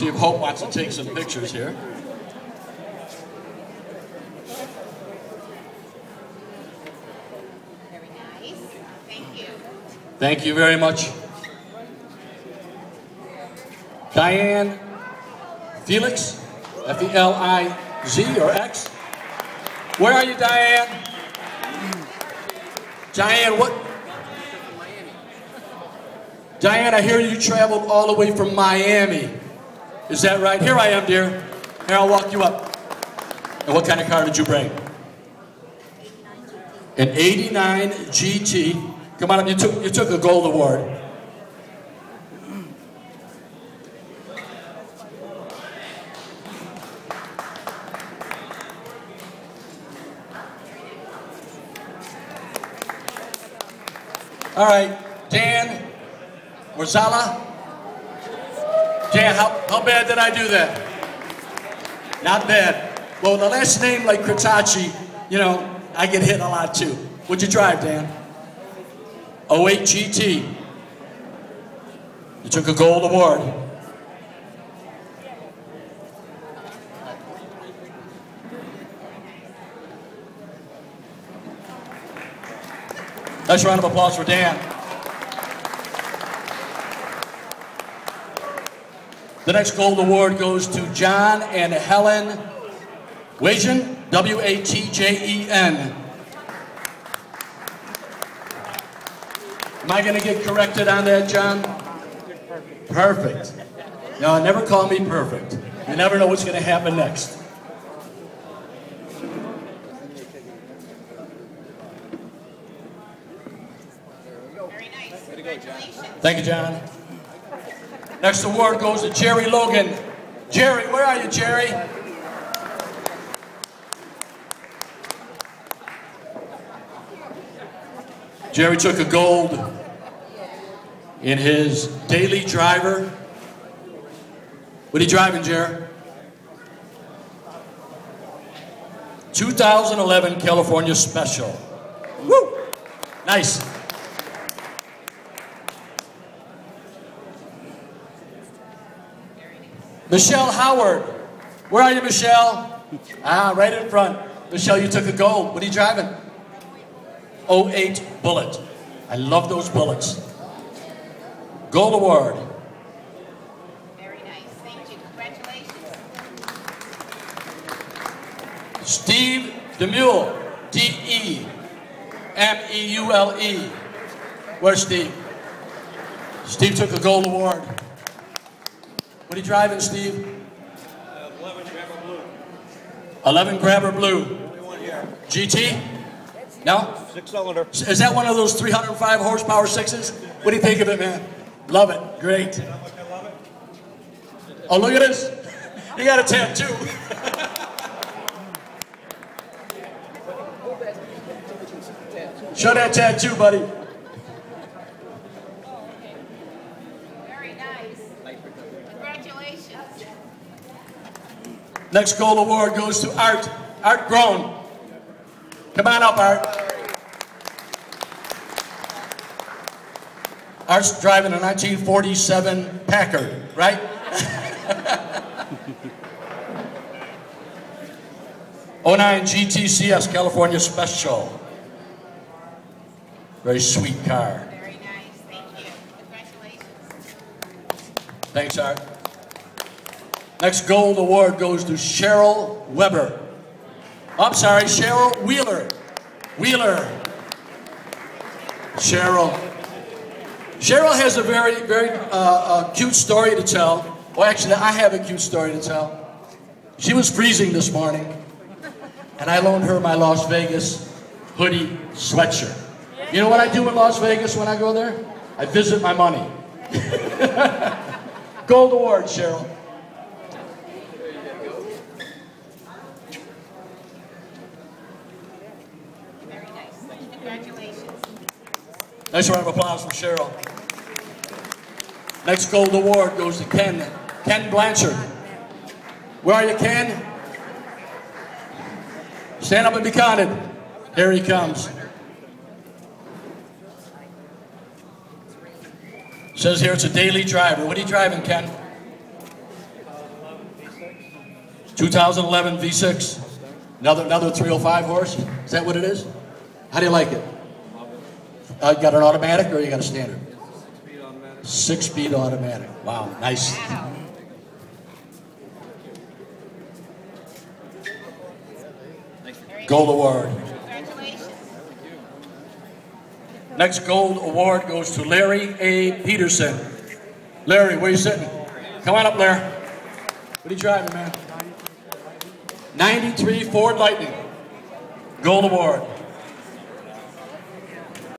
See if Hope wants to take some pictures here. Very nice. Thank you. Thank you very much. Diane Felix, F-E-L-I-Z or X. Where are you, Diane? Diane, what? Diane, I hear you traveled all the way from Miami. Is that right? Here I am, dear. Here, I'll walk you up. And what kind of car did you bring? An 89 GT. Come on up, you took a gold award. All right, Dan Warzala. Dan, how bad did I do that? Not bad. Well, the last name like Kritachi, you know, I get hit a lot too. What'd you drive, Dan? 08 GT. You took a gold award. Nice round of applause for Dan. The next gold award goes to John and Helen Wajen, W-A-T-J-E-N. Am I going to get corrected on that, John? Perfect. No, never call me perfect. You never know what's going to happen next. Very nice. Congratulations. Thank you, John. Next award goes to Jerry Logan. Jerry, where are you, Jerry? Jerry took a gold in his daily driver. What are you driving, Jerry? 2011 California Special. Woo! Nice. Michelle Howard. Where are you, Michelle? Ah, right in front. Michelle, you took a gold. What are you driving? 08 Bullet. I love those bullets. Gold award. Very nice. Thank you. Congratulations. Steve DeMule. D-E-M-E-U-L-E. Where's Steve? Steve took a gold award. What are you driving, Steve? 11 Grabber Blue. 11 Grabber Blue. Only one here. GT? No? 6-cylinder. Is that one of those 305 horsepower sixes? What do you think of it, man? Love it. Great. You know how much I love it? Oh, look at this. You got a tattoo. Show that tattoo, buddy. Very nice. Congratulations. Next gold award goes to Art. Art Grown. Come on up, Art. Art's driving a 1947 Packard, right? '09 GTCS California Special. Very sweet car. Very nice. Thank you. Congratulations. Thanks, Art. Next gold award goes to Cheryl Weber. Oh, I'm sorry, Cheryl Wheeler. Wheeler. Cheryl. Cheryl has a very cute story to tell. Well, actually, I have a cute story to tell. She was freezing this morning, and I loaned her my Las Vegas hoodie sweatshirt. You know what I do in Las Vegas when I go there? I visit my money. Gold award, Cheryl. Very nice. Congratulations. Nice round of applause for Cheryl. Next gold award goes to Ken Blanchard. Where are you, Ken? Stand up and be counted. Here he comes. Says here it's a daily driver. What are you driving, Ken? 2011 V6. Another 305 horse. Is that what it is? How do you like it? You got an automatic or you got a standard? 6-speed automatic. Wow, nice. Wow. Very Gold nice. award. Congratulations. Next gold award goes to Larry A. Peterson. Larry, where you sitting? Come on up, Larry. What are you driving, man? 93 Ford Lightning. Gold award.